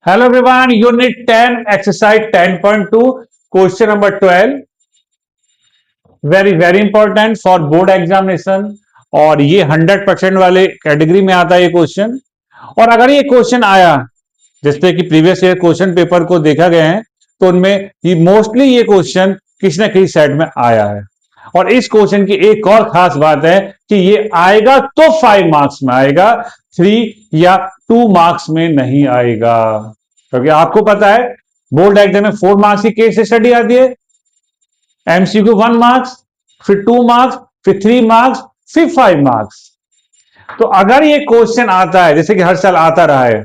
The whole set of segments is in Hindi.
Hello everyone, unit 10 exercise 10.2 question number 12 very very important for board examination. और ये 100% वाले कैटेगरी में आता है ये क्वेश्चन। और अगर ये क्वेश्चन आया जैसे कि प्रीवियस ईयर क्वेश्चन पेपर को देखा गया है तो उनमें ये मोस्टली ये क्वेश्चन किसी ना किसी सेट में आया है। और इस क्वेश्चन की एक और खास बात है कि ये आएगा तो 5 मार्क्स में आएगा, 3 या 2 मार्क्स में नहीं आएगा। क्योंकि आपको पता है बोर्ड एग्जाम में 4 मार्क्स की केस स्टडी आती है, एमसीक्यू 1 मार्क्स, फिर 2 मार्क्स, फिर 3 मार्क्स, फिर 5 मार्क्स। तो अगर ये क्वेश्चन आता है जैसे कि हर साल आता रहा है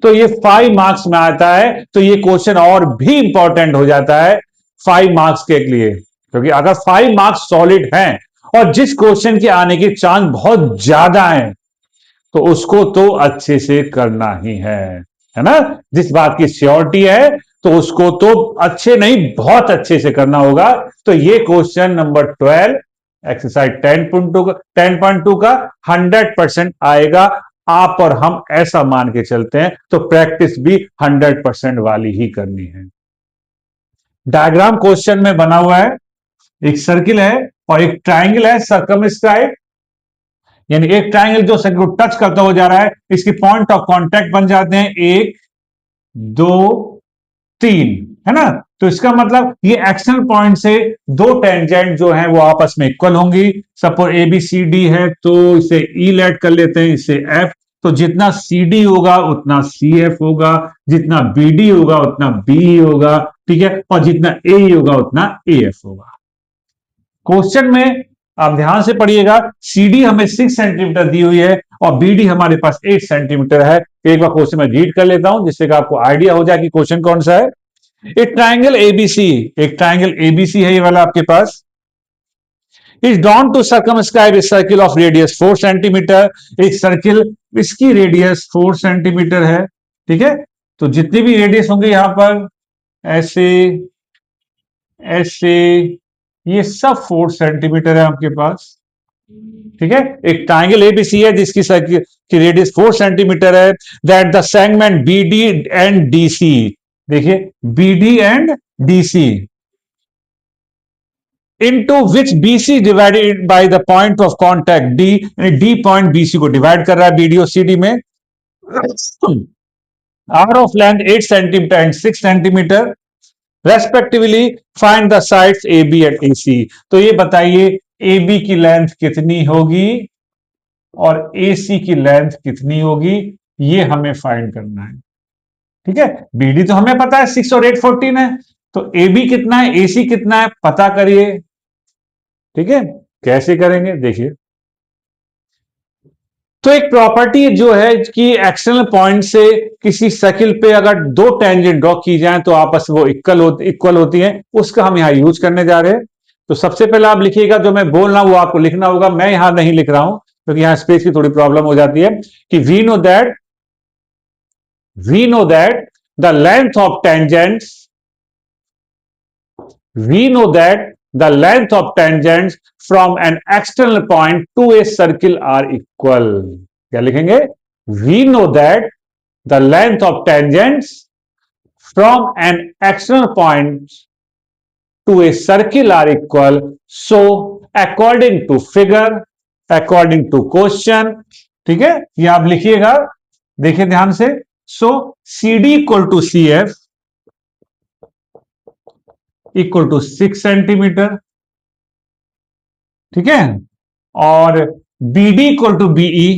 तो ये 5 मार्क्स में आता है तो ये क्वेश्चन और भी इंपॉर्टेंट हो जाता है 5 मार्क्स के लिए। क्योंकि अगर 5 मार्क्स सॉलिड हैं और जिस क्वेश्चन के आने की चांस बहुत ज्यादा है तो उसको तो अच्छे से करना ही है ना। जिस बात की श्योरिटी है तो उसको तो अच्छे नहीं बहुत अच्छे से करना होगा। तो ये क्वेश्चन नंबर 12 एक्सरसाइज 10.2 का 100% आएगा। आप और हम ऐसा मान के चलते हैं तो प्रैक्टिस भी 100% वाली ही करनी है। डायग्राम क्वेश्चन में बना हुआ है, एक सर्किल है और एक ट्राइंगल है सर्कमस्क्राइब, यानी एक ट्राइंगल जो सर्किल को टच करता हुआ जा रहा है, इसके पॉइंट ऑफ कांटेक्ट बन जाते हैं 1 2 3, है ना। तो इसका मतलब ये एक्सटर्नल पॉइंट से दो टेंजेंट जो है वो आपस में इक्वल होंगी। Suppose A B C D है तो इसे ई लेट कर लेते हैं, इसे एफ। तो जितना सी डी होगा उतना सी एफ होगा, जितना बी डी होगा उतना बी होगा, ठीक है, और जितना ए होगा उतना ए एफ होगा। क्वेश्चन में आप ध्यान से पढ़िएगा, सीडी हमें 6 सेंटीमीटर दी हुई है और बीडी हमारे पास 8 सेंटीमीटर है। एक बार क्वेश्चन में रीड कर लेता हूं जिससे कि आपको आइडिया हो जाए कि क्वेश्चन कौन सा है। एक ट्राइंगल एबीसी, एक ट्राइंगल एबीसी है ये वाला आपके पास, is drawn to circumscribe a circle of radius 4 centimetre. एक सर्किल इसकी रेडियस 4 सेंटीमीटर है, ठीक है। तो जितनी भी रेडियस होंगे यहां पर ऐसे ऐसे ये सब 4 सेंटीमीटर है आपके पास, ठीक है। एक ट्राइंगल एबीसी है जिसकी सर्किल की रेडियस 4 सेंटीमीटर है। That the segment BD and DC, देखिए BD and DC into which BC divided by the point of contact D, यानी डी पॉइंट बीसी को डिवाइड कर रहा है बीडी और सीडी में, are of length 8 centimetre and 6 centimetre respectively. Find the sides A B and A C. तो ये बताइए ए बी की लेंथ कितनी होगी और ए सी की लेंथ कितनी होगी, ये हमें फाइंड करना है, ठीक है। बीडी तो हमें पता है 6 और 8 14 है, तो ए बी कितना है ए सी कितना है पता करिए, ठीक है। कैसे करेंगे देखिए। तो एक प्रॉपर्टी जो है कि एक्सटर्नल पॉइंट से किसी सर्किल पे अगर दो टेंजेंट ड्रॉ की जाए तो आपस में वो इक्वल होती हैं, उसका हम यहां यूज करने जा रहे हैं। तो सबसे पहले आप लिखिएगा, जो मैं बोल रहा हूं वो आपको लिखना होगा। मैं यहां नहीं लिख रहा हूं क्योंकि यहां स्पेस की थोड़ी प्रॉब्लम हो जाती है। कि we know that the length of tangents, we know that the length of tangents from an external point to a circle are equal. क्या लिखेंगे? We know that the length of tangents from an external point to a circle are equal. So according to figure, according to question, ठीक है, ये आप लिखिएगा, देखिए ध्यान से। So CD equal to CF equal to 6 centimetre, ठीक है। और BD equal to BE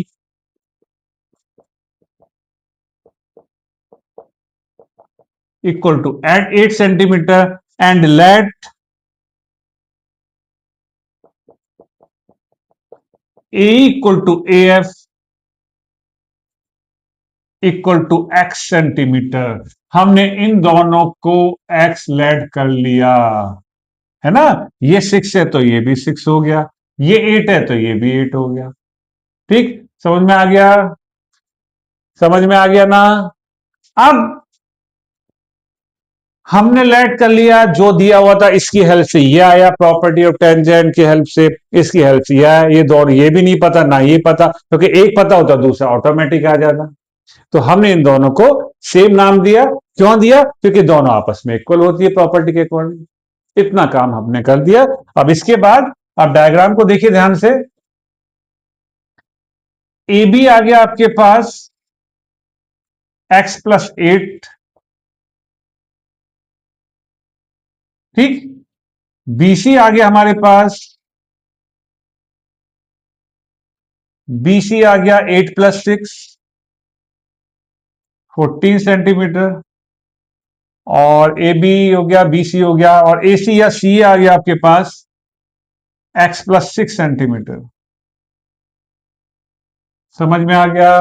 equal to 8 centimetre and let A equal to AF equal to x centimetre. हमने इन दोनों को x लेट कर लिया, है ना। ये 6 है तो ये भी 6 हो गया, ये 8 है तो ये भी 8 हो गया, ठीक। समझ में आ गया, समझ में आ गया ना। अब हमने लेट कर लिया, जो दिया हुआ था इसकी हेल्प से ये आया, प्रॉपर्टी ऑफ टेंजेंट की हेल्प से, इसकी हेल्प से ये आया। ये दोनों ये भी नहीं पता ना ये पता, क्योंकि एक पता होता दूसरा ऑटोमेटिक आ जाता। तो हमने इन दोनों को सेम नाम दिया, क्यों दिया? क्योंकि दोनों आपस में इक्वल होती है प्रॉपर्टी के अकॉर्डिंग। इतना काम हमने कर दिया। अब इसके बाद आप डायग्राम को देखिए ध्यान से। ए बी आ गया आपके पास x+8, ठीक। बीसी आ गया हमारे पास, बीसी आ गया 8+6, 14 सेंटीमीटर। और ए बी हो गया, बी सी हो गया, और ए सी या सी आ गया आपके पास x+6 सेंटीमीटर। समझ में आ गया?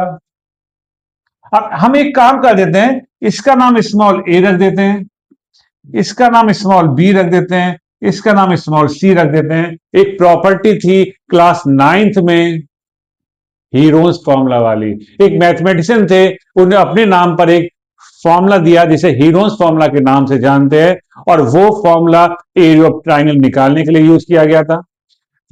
अब हम एक काम कर देते हैं, इसका नाम स्मॉल ए रख देते हैं, इसका नाम स्मॉल बी रख देते हैं, इसका नाम स्मॉल सी रख देते हैं। एक प्रॉपर्टी थी क्लास 9th में, हीरोज फॉर्मूला वाली। एक मैथमेटिशियन थे, उन्हें अपने नाम पर एक फॉर्मूला दिया जिसे हीरोज फॉर्मूला के नाम से जानते हैं, और वो फॉर्मूला एरिया ऑफ ट्राइंगल निकालने के लिए यूज किया गया था।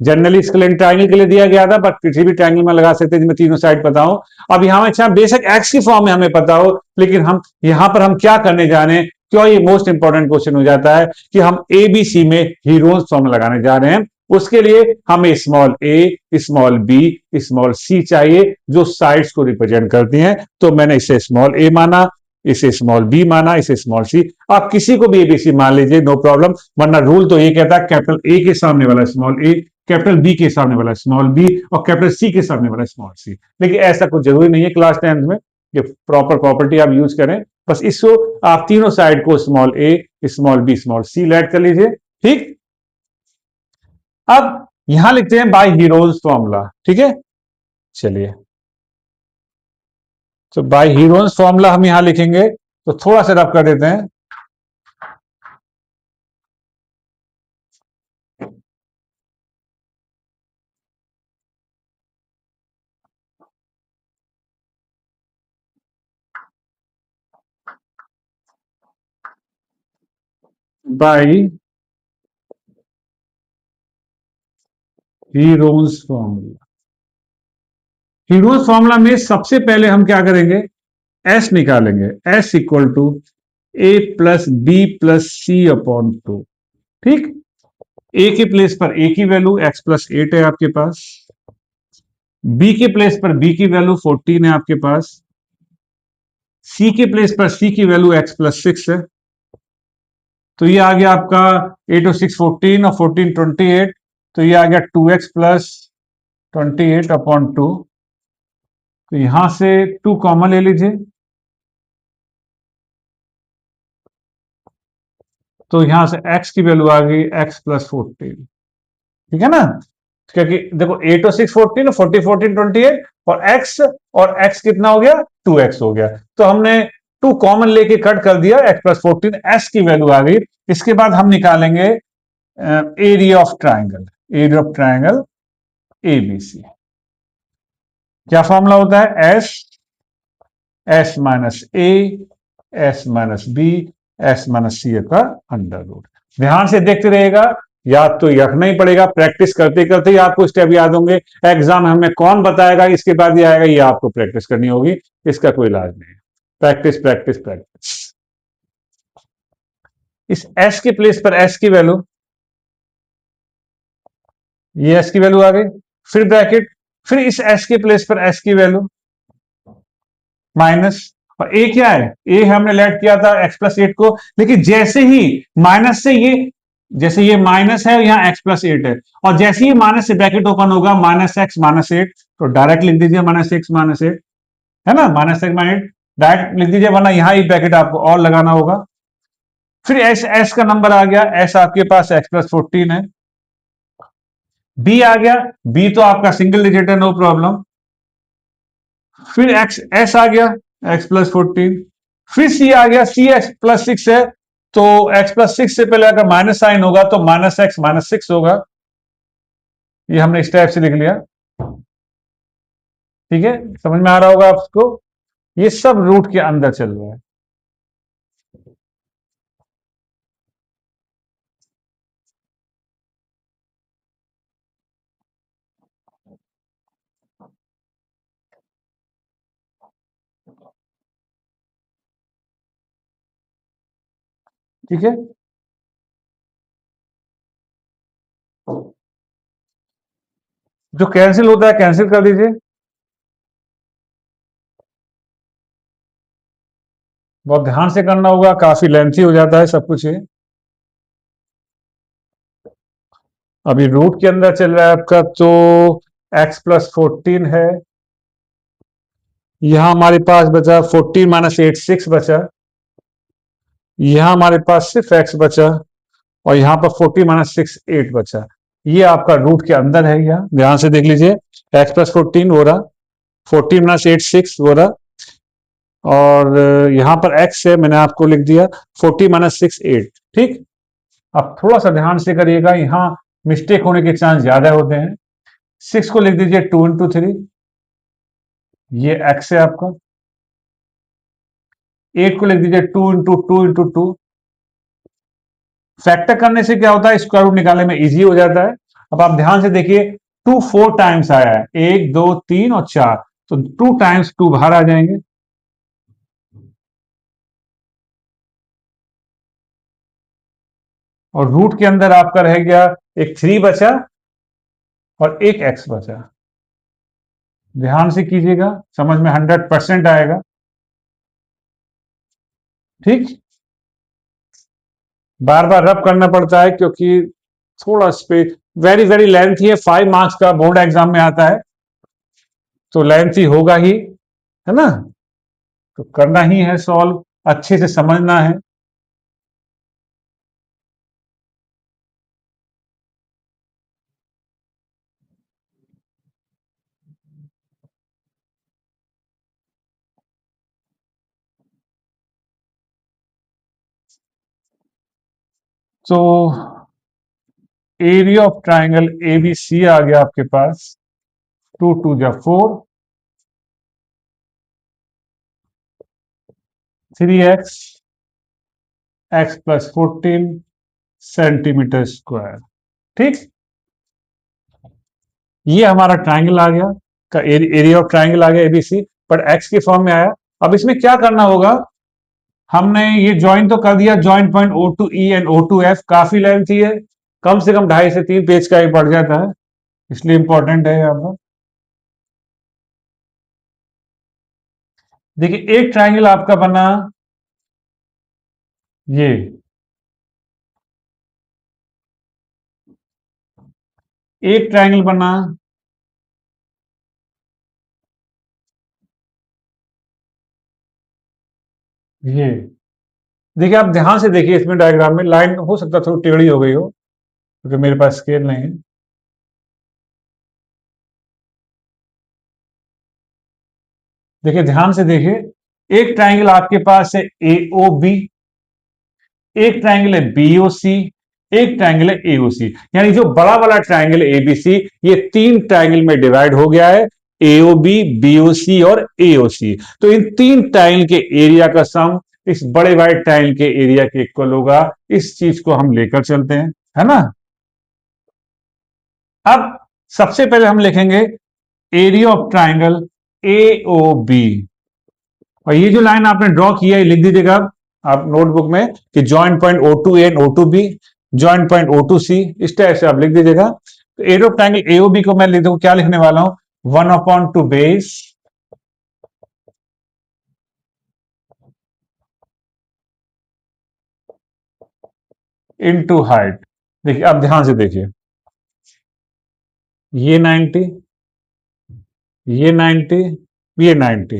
जनरली स्केलेन ट्राइंगल के लिए दिया गया था, बट किसी भी ट्राइंगल में लगा सकते हैं जिसमें तीनों साइड पता हो। अब यहां अच्छा बेशक एक्स की फॉर्म में हमें पता हो, लेकिन हम यहां पर हम क्या करने जा रहे हैं, क्यों ये मोस्ट इंपॉर्टेंट क्वेश्चन हो जाता है कि हम ए बी सी में हीरोज फॉर्म लगाने जा रहे हैं। उसके लिए हमें स्मॉल ए, स्मॉल बी, स्मॉल सी चाहिए, जो साइड्स को रिप्रेजेंट करती हैं। तो मैंने इसे स्मॉल ए माना, इसे स्मॉल बी माना, इसे स्मॉल सी। आप किसी को भी एबीसी मान लीजिए, नो प्रॉब्लम, वरना रूल तो ये कहता है कैपिटल ए के सामने वाला स्मॉल ए, कैपिटल बी के सामने वाला स्मॉल बी, और कैपिटल सी के सामने वाला स्मॉल सी। लेकिन ऐसा कुछ जरूरी नहीं है क्लास 10 में, ये प्रॉपर प्रॉपर्टी आप यूज करें। बस इसको आप तीनों साइड को स्मॉल ए, small B, small C add कर लीजिए, ठीक। अब यहां लिखते हैं बाय हीरोज फॉर्मूला, ठीक है। चलिए, तो बाय हीरोज फॉर्मूला हम यहां लिखेंगे, तो थोड़ा सा रफ कर देते हैं। By Heron's formula, Heron's formula में सबसे पहले हम क्या करेंगे, एस निकालेंगे। S equal to A plus B plus C upon 2, ठीक। ए के प्लेस पर ए की वैल्यू x+8 है आपके पास, बी के प्लेस पर बी की वैल्यू 14 है आपके पास, सी के प्लेस पर सी की वैल्यू x+6 है। तो ये आ गया आपका 8 और 6 14, और 14 28, तो ये आ गया 2x+28/2। तो यहां से 2 कॉमन ले लीजिए, तो यहां से x की वैल्यू आ गई x+14, ठीक है ना। क्योंकि देखो 8 और 6 14, और 40 14 28, और x कितना हो गया, 2x हो गया। तो हमने 2 कॉमन लेके कट कर दिया, x+14, s की वैल्यू आ गई। इसके बाद हम निकालेंगे area of triangle, area of triangle ABC. क्या फॉर्मूला होता है, s-a, s-b, s-c का अंडर रूट। ध्यान से देखते रहेगा, याद तो रखना ही पड़ेगा, प्रैक्टिस करते करते ही आपको स्टेप याद होंगे। एग्जाम हमें कौन बताएगा इसके बाद ये आएगा, ये आपको प्रैक्टिस करनी होगी, इसका कोई इलाज नहीं है। Practice practice practice. इस एस के प्लेस पर एस की वैल्यू, ये एस की वैल्यू आ गई, फिर ब्रैकेट, फिर इस एस के प्लेस पर एस की वैल्यू माइनस, और ए क्या है, ए हमने लेट किया था x+8 को, लेकिन जैसे ही माइनस से ये, जैसे ये माइनस है यहाँ x+8 है, और जैसे ही माइनस से ब्रैकेट ओपन होगा -x -8, तो डायरेक्ट लिख दीजिए -x -8, है ना, -x-8 डायरेक्ट लिख दीजिए, वरना यहां ही ब्रैकेट आपको और लगाना होगा। फिर एस, एस का नंबर आ गया, एस आपके पास x+14 है। बी आ गया, बी तो आपका सिंगल डिजिट है, नो प्रॉब्लम। फिर एक्स, एस आ गया x+14, फिर सी आ गया, सी x+6 है, तो x+6 से पहले अगर माइनस साइन होगा तो -x -6 होगा। ये हमने इस टाइप से लिख लिया, ठीक है, समझ में आ रहा होगा आपको। ये सब रूट के अंदर चल रहा है। ठीक है। जो कैंसिल होता है कैंसिल कर दीजिए, बहुत ध्यान से करना होगा, काफी लेंथी हो जाता है सब कुछ ये। अभी रूट के अंदर चल रहा है आपका, तो x+14 है। यहां हमारे पास बचा 14 - 8 6 बचा। यहां हमारे पास सिर्फ x बचा, और यहां पर 14 - 6 8 बचा। ये आपका रूट के अंदर है, यहां ध्यान से देख लीजिए। x+14 हो रहा, 14 - 8 6 हो रहा, और यहां पर x है, मैंने आपको लिख दिया 14 - 6 8। ठीक। अब थोड़ा सा ध्यान से करिएगा, यहां मिस्टेक होने के चांस ज्यादा होते हैं। 6 को लिख दीजिए 2 × 3, ये x है आपका। 8 को लिख दीजिए 2 × 2 × 2। फैक्टर करने से क्या होता है, स्क्वायर रूट निकालने में इजी हो जाता है। अब आप ध्यान से देखिए, 2 4 टाइम्स आया है, 1 2 3 और 4, तो 2 टाइम्स 2 बाहर आ जाएंगे। और रूट के अंदर आपका रह गया एक 3 बचा और एक x बचा। ध्यान से कीजिएगा, समझ में 100% आएगा। ठीक। बार बार रब करना पड़ता है, क्योंकि थोड़ा स्पेस वेरी वेरी लेंथी है, 5 मार्क्स का बोर्ड एग्जाम में आता है, तो लेंथी होगा ही, है ना। तो करना ही है सॉल्व, अच्छे से समझना है। तो एरिया ऑफ ट्राइंगल एबीसी आ गया आपके पास, 2 2 जा 4, 3x x+14 सेंटीमीटर स्क्वायर। ठीक। ये हमारा ट्राइंगल आ गया, का एरिया ऑफ ट्राइंगल आ गया एबीसी, पर एक्स के फॉर्म में आया। अब इसमें क्या करना होगा, हमने ये ज्वाइन तो कर दिया, joint point O2E and O2F, काफी लेंथी है, कम से कम 2.5 से 3 पेज का ही पड़ जाता है, इसलिए इंपॉर्टेंट है यहाँ पर। देखिए एक ट्राइंगल आपका बना, ये एक ट्राइंगल बना, ये देखिए, आप ध्यान से देखिए, इसमें डायग्राम में लाइन हो सकता है थोड़ी टेढ़ी हो गई हो, क्योंकि मेरे पास स्केल नहीं है। देखिए ध्यान से देखिए, एक ट्राइंगल आपके पास है AOB, एक ट्राइंगल है BOC, एक ट्राइंगल है AOC। यानी जो बड़ा वाला ट्राइंगल ABC, ये 3 ट्राइंगल में डिवाइड हो गया है, AOB, BOC और AOC। तो इन 3 ट्राइंगल के एरिया का सम इस बड़े वाले ट्राइंगल के एरिया के इक्वल होगा। इस चीज को हम लेकर चलते हैं, है ना। अब सबसे पहले हम लिखेंगे एरिया ऑफ ट्राइंगल AOB, और ये जो लाइन आपने ड्रॉ किया है लिख दीजिएगा आप नोटबुक में, कि joint point O2A and O2B, joint point O2C, इस टाइप से आप लिख दीजिएगा। तो एरिया ऑफ ट्राइंगल AOB को मैं लिख दूं, क्या लिखने वाला हूं, 1/2 बेस इनटू हाइट। देखिए अब ध्यान से देखिए, ये 90, ये 90, ये 90,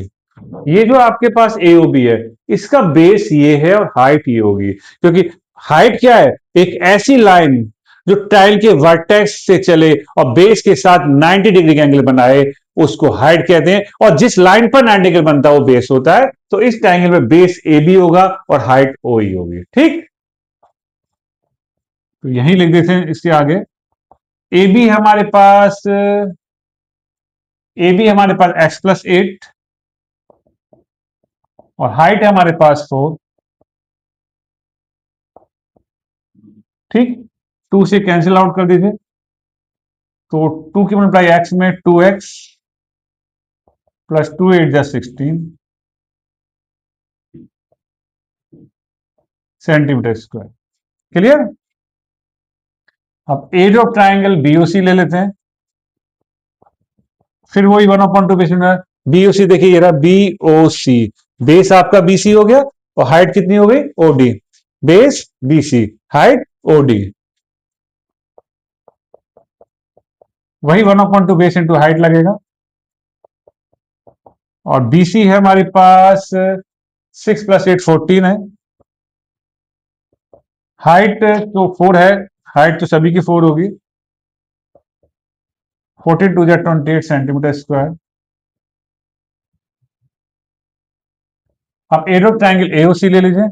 ये जो आपके पास AOB है, इसका बेस ये है और हाइट ये होगी, क्योंकि हाइट क्या है, एक ऐसी लाइन जो टाइल के वर्टेक्स से चले और बेस के साथ 90 डिग्री का एंगल बनाए, उसको हाइट कहते हैं। और जिस लाइन पर 90 एंगल बनता है वो बेस होता है। तो इस ट्रायंगल में बेस AB होगा और हाइट OE होगी। ठीक। तो यही लिख देते हैं इसके आगे, AB हमारे पास, AB हमारे पास x+8 और हाइट है हमारे पास 4। ठीक। 2 से कैंसिल आउट कर दीजिए, तो 2 की मल्टीप्लाई x में 2x +2 8 = 16, सेंटीमीटर स्क्वायर। क्लियर? अब एरिया ऑफ ट्राइंगल बीओसी ले लेते हैं, फिर वही 1/2 बेस में बीओसी। देखिए ये रहा बीओसी, बेस आपका बीसी हो गया और हाइट कितनी हो गई OD, base BC height OD, वही 1/2 बेस इंटू हाइट लगेगा। और बीसी है हमारे पास 6 + 8 14 है, हाइट तो 4 है, हाइट तो सभी की 4 होगी, 14 2 28 सेंटीमीटर स्क्वायर। अब एरो ट्राइंगल एओसी ले लीजिए,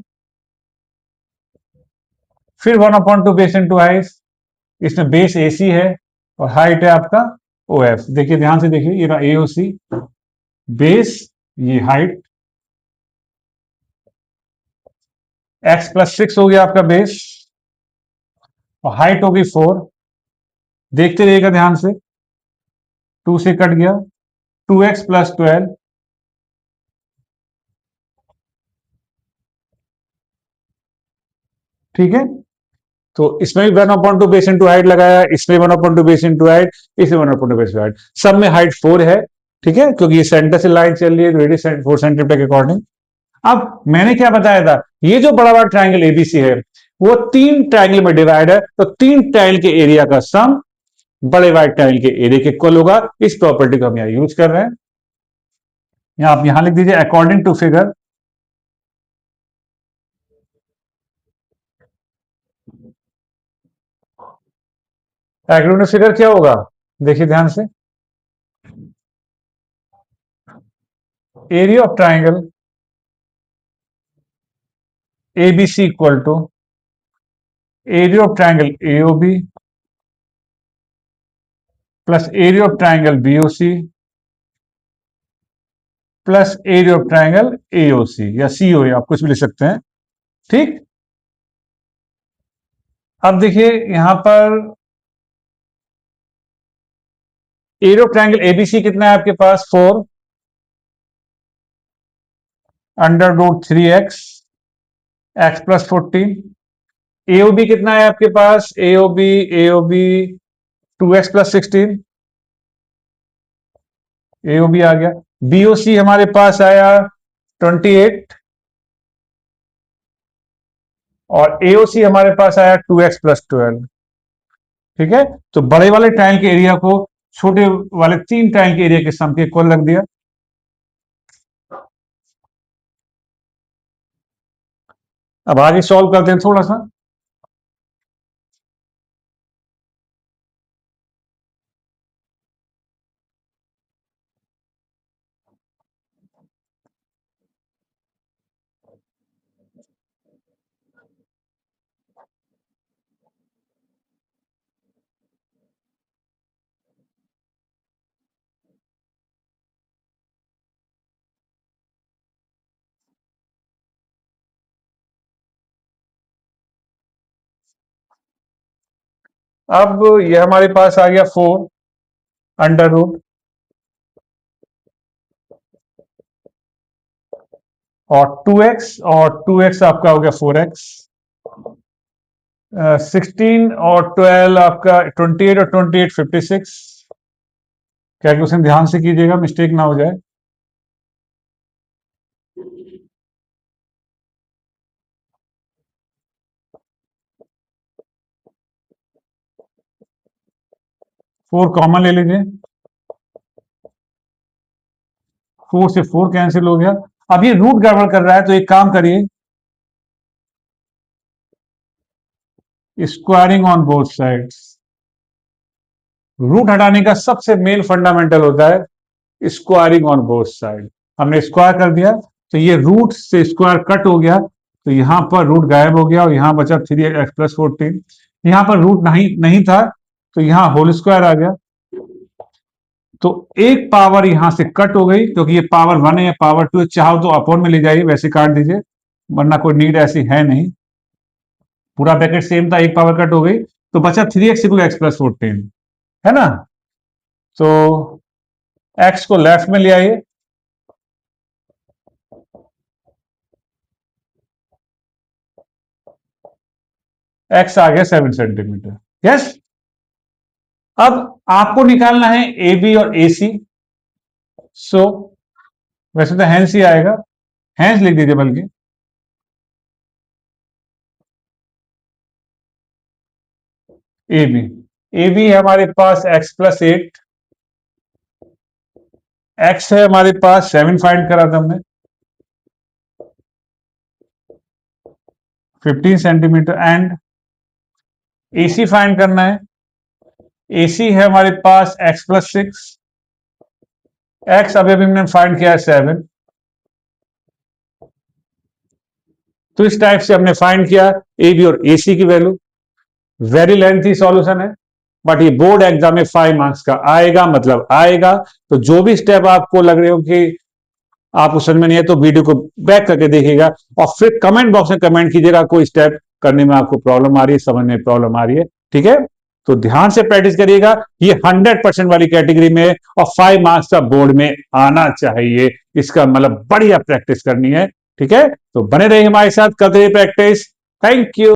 फिर 1/2 बेस इंटू हाइट, इसमें बेस एसी है और हाइट है आपका ओ एफ। देखिए ध्यान से देखिए, ये रहा एओसी, बेस, ये हाइट, x + 6 हो गया आपका बेस और हाइट होगी 4। देखते रहिएगा ध्यान से, 2 से कट गया, 2x + 12, ठीक है। तो इसमें भी 1/2 बेस इंटू हाइट लगाया, इसमें 1/2 बेस इंटू हाइट, इसमें 1/2 बेस इंटू हाइट, सब में हाइट 4 है, ठीक है, क्योंकि ये सेंटर से लाइन चल रही है, रेडियस 4 सेंटीमीटर के अकॉर्डिंग। अब मैंने क्या बताया था, ये जो बड़ा बड़ा ट्राइंगल एबीसी है वो 3 ट्राइंगल में डिवाइड है, तो 3 ट्राइंगल के एरिया का सम बड़े वाइड ट्राइंगल के एरिया के इक्वल होगा। इस प्रॉपर्टी को हम यहां यूज कर रहे हैं। आप यहां लिख दीजिए according to figure, according to figure क्या होगा, देखिए ध्यान से, area of triangle ABC equal to area of triangle AOB plus area of triangle BOC plus area of triangle AOC या सीओ, आप कुछ भी लिख सकते हैं, ठीक। अब देखिए यहां पर एरिया ऑफ ट्राइंगल एबीसी कितना है आपके पास, 4 √3x x + 14। एओबी कितना है आपके पास, एओबी एओबी 2x + 16, एओबी आ गया। बीओसी हमारे पास आया 28 और एओसी हमारे पास आया 2x + 12, ठीक है। तो बड़े वाले ट्रायंगल के एरिया को छोटे वाले 3 ट्रायंगल के एरिया के सम के इक्वल रख दिया। अब आगे सॉल्व करते हैं थोड़ा सा। अब ये हमारे पास आ गया 4 √ और 2x आपका हो गया 4x, 16 और 12 आपका 28 और 28 56। कैलकुलेशन ध्यान से कीजिएगा, मिस्टेक ना हो जाए। फोर कॉमन ले लीजिए, 4 से 4 कैंसिल हो गया। अब ये रूट गड़बड़ कर रहा है, तो एक काम करिए, squaring on both sides. Root हटाने का सबसे मेन फंडामेंटल होता है स्क्वायरिंग ऑन बोथ साइड। हमने स्क्वायर कर दिया तो ये रूट से स्क्वायर कट हो गया, तो यहां पर रूट गायब हो गया और यहां बचा 3x + 14। यहां पर रूट नहीं था, तो यहां होल स्क्वायर आ गया, तो एक पावर यहां से कट हो गई, क्योंकि ये पावर 1 है या पावर 2 है, चाहो तो अपॉन में ले जाइए, वैसे काट दीजिए, वरना कोई नीड ऐसी है नहीं। पूरा ब्रैकेट सेम था, एक पावर कट हो गई, तो बचा 3x = x + 14, है ना। तो x को लेफ्ट में ले आइए, एक्स आ गया 7 सेंटीमीटर। यस, अब आपको निकालना है ए बी और ए सी। सो वैसे तो हैंस ही आएगा, हैंस लिख दीजिए बल्कि। ए बी, ए बी है हमारे पास एक्स प्लस 8, एक्स है हमारे पास 7 फाइंड करा था हमने, 15 सेंटीमीटर, एंड एसी फाइंड करना है। एसी है हमारे पास एक्स प्लस 6, एक्स अभी अभी हमने फाइंड किया है 7। तो इस टाइप से हमने फाइंड किया ए बी और ए सी की वैल्यू। वेरी लेंथी सॉल्यूशन है, बट ये बोर्ड एग्जाम में 5 मार्क्स का आएगा, मतलब आएगा। तो जो भी स्टेप आपको लग रहे हो कि आपको समझ में नहीं है, तो वीडियो को बैक करके देखिएगा और फिर कमेंट बॉक्स में कमेंट कीजिएगा कोई स्टेप करने में आपको प्रॉब्लम आ रही है, समझ में प्रॉब्लम आ रही है। ठीक है, तो ध्यान से प्रैक्टिस करिएगा, ये 100% वाली कैटेगरी में और 5 मार्क्स का बोर्ड में आना चाहिए। इसका मतलब बढ़िया प्रैक्टिस करनी है। ठीक है, तो बने रहिए हमारे साथ, करते रहिए प्रैक्टिस। Thank you.